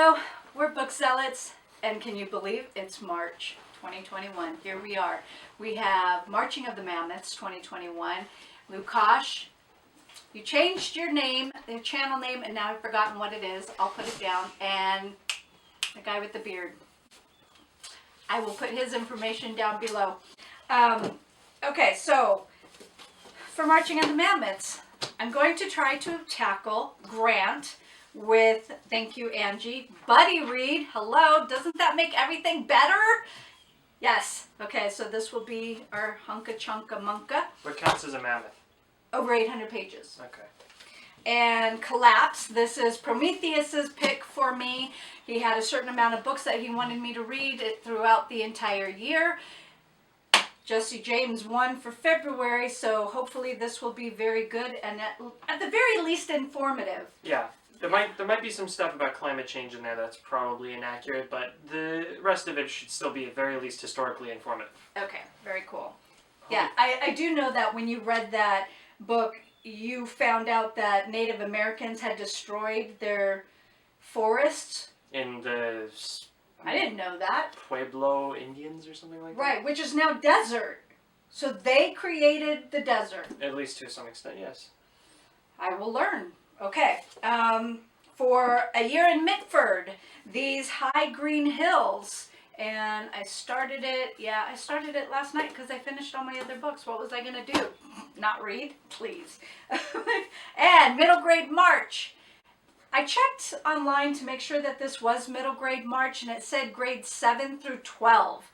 Hello, we're Book Zealots, and can you believe it's March 2021? Here we are. We have Marching of the Mammoths 2021. Lukáš, you changed your name, your channel name, and now I've forgotten what it is. I'll put it down. And the guy with the beard. I will put his information down below. Okay, so for Marching of the Mammoths, I'm going to try to tackle Grant with, thank you, Angie, buddy read. Hello, doesn't that make everything better? Yes. Okay, so this will be our hunka chunka munka. What counts as a mammoth? Over 800 pages. Okay. And Collapse, this is Prometheus's pick for me. He had a certain amount of books that he wanted me to read throughout the entire year. Jesse James won for February, so hopefully this will be very good and at the very least informative. Yeah. There might be some stuff about climate change in there that's probably inaccurate, but the rest of it should still be at very least historically informative. Okay, very cool. Yeah, I do know that when you read that book, you found out that Native Americans had destroyed their forests. In the... I didn't know that. Pueblo Indians or something like that? Right, which is now desert. So they created the desert. At least to some extent, yes. I will learn. Okay, for ayearinmitford, these high green hills, and I started it last night because I finished all my other books. What was I going to do? Not read? Please. And middlegrademarch. I checked online to make sure that this was middlegrademarch, and it said grades 7 through 12.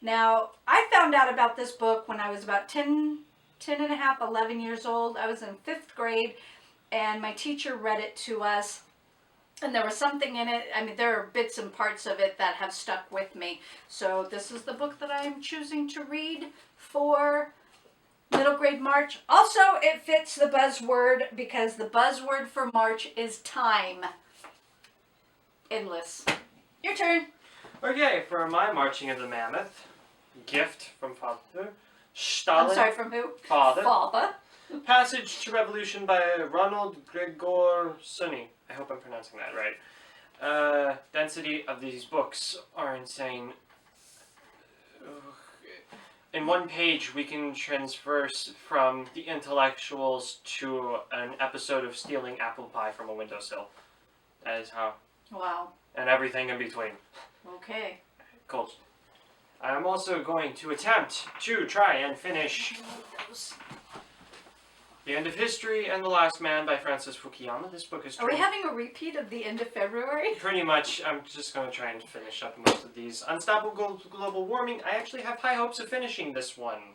Now, I found out about this book when I was about 10 and a half, 11 years old. I was in 5th grade. And my teacher read it to us, and there was something in it. I mean, there are bits and parts of it that have stuck with me. So this is the book that I am choosing to read for middlegrademarch. Also, it fits the buzzword because the buzzword for March is time. Endless. Your turn. Okay, for my Marching of the Mammoth, gift from Father. STALIN. I'm sorry, from who? Father. Father. Passage to Revolution by Ronald, Grigor, Suny. I hope I'm pronouncing that right. Density of these books are insane. In one page, we can transverse from the intellectuals to an episode of stealing apple pie from a windowsill. That is how. Wow. And everything in between. Okay. Cool. I'm also going to attempt to try and finish The End of History and The Last Man by Francis Fukuyama. This book is... Are we having a repeat of the end of February? Pretty much. I'm just going to try and finish up most of these. Unstoppable Global Warming. I actually have high hopes of finishing this one.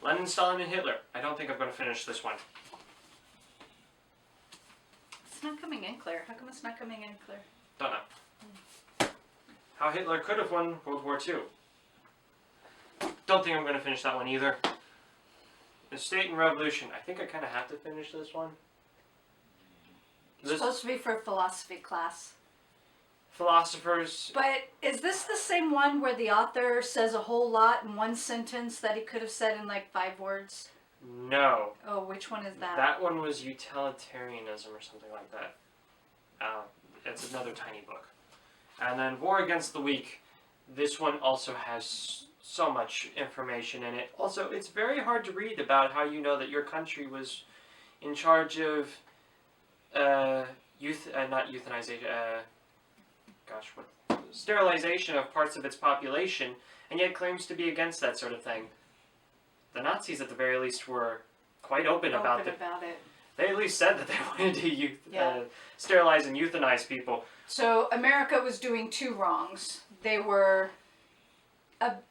Lenin, Stalin, and Hitler. I don't think I'm going to finish this one. It's not coming in clear. How come it's not coming in clear? Don't know. How Hitler could have won World War II. Don't think I'm going to finish that one either. The State and Revolution. I think I kind of have to finish this one. It's supposed to be for a philosophy class. Philosophers. But is this the same one where the author says a whole lot in one sentence that he could have said in like 5 words? No. Oh, which one is that? That one was Utilitarianism or something like that. It's another tiny book. And then War Against the Weak. This one also has so much information in it. Also, it's very hard to read about how you know that your country was in charge of sterilization of parts of its population, and yet claims to be against that sort of thing. The Nazis, at the very least, were quite open about it. They at least said that they wanted to sterilize and euthanize people. So America was doing 2 wrongs. They were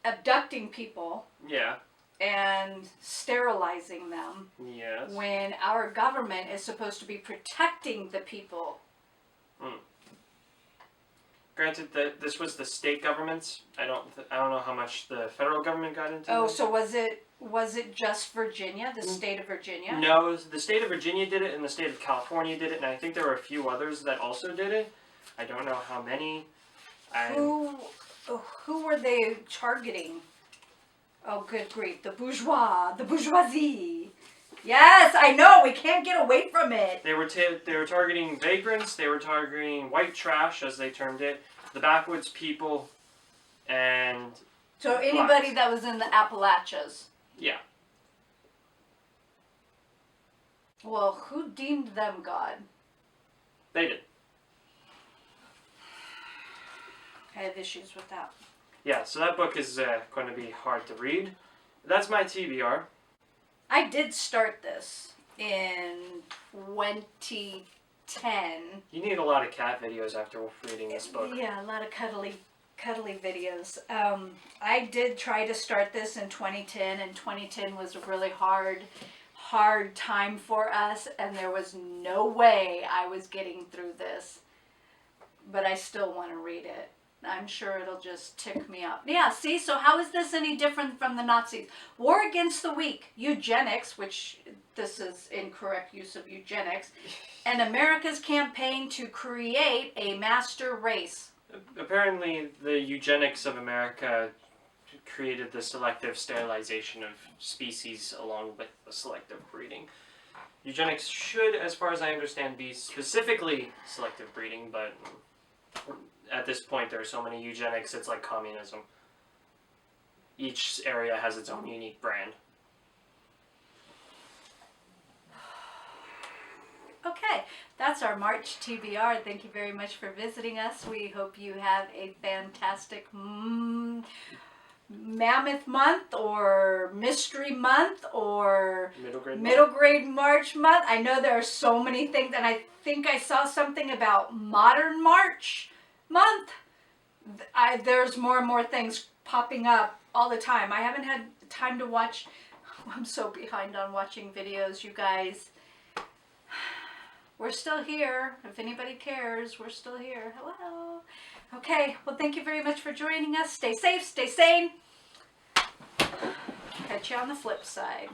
abducting people. Yeah. And sterilizing them. Yes. When our government is supposed to be protecting the people. Granted that this was the state governments. I don't know how much the federal government got into. Oh, so was it just Virginia, the state of Virginia? No, the state of Virginia did it, and the state of California did it, and I think there were a few others that also did it. I don't know how many. Who were they targeting? Oh, good grief. The bourgeoisie. Yes, I know. We can't get away from it. They were targeting vagrants. They were targeting white trash, as they termed it, the backwoods people, and So anybody that was in the Appalachians. yeah. Well, who deemed them God? They did. I have issues with that. Yeah, so that book is going to be hard to read. That's my TBR. I did start this in 2010. You need a lot of cat videos after reading this book. Yeah, a lot of cuddly videos. I did try to start this in 2010, and 2010 was a really hard time for us, and there was no way I was getting through this. But I still want to read it. I'm sure it'll just tick me up. Yeah, see, so how is this any different from the Nazis? War against the weak, eugenics, which this is incorrect use of eugenics, and America's campaign to create a master race. Apparently, the eugenics of America created the selective sterilization of species along with the selective breeding. Eugenics should, as far as I understand, be specifically selective breeding, but at this point there are so many eugenics, it's like communism. Each area has its own unique brand. Okay, that's our March TBR. Thank you very much for visiting us. We hope you have a fantastic Mammoth month or Mystery month or Middle Grade March month. I know there are so many things, and I think I saw something about Modern March month. There's more and more things popping up all the time. I haven't had time to watch. I'm so behind on watching videos, you guys. We're still here. If anybody cares, we're still here. Hello. Okay, well, thank you very much for joining us. Stay safe, stay sane. Catch you on the flip side.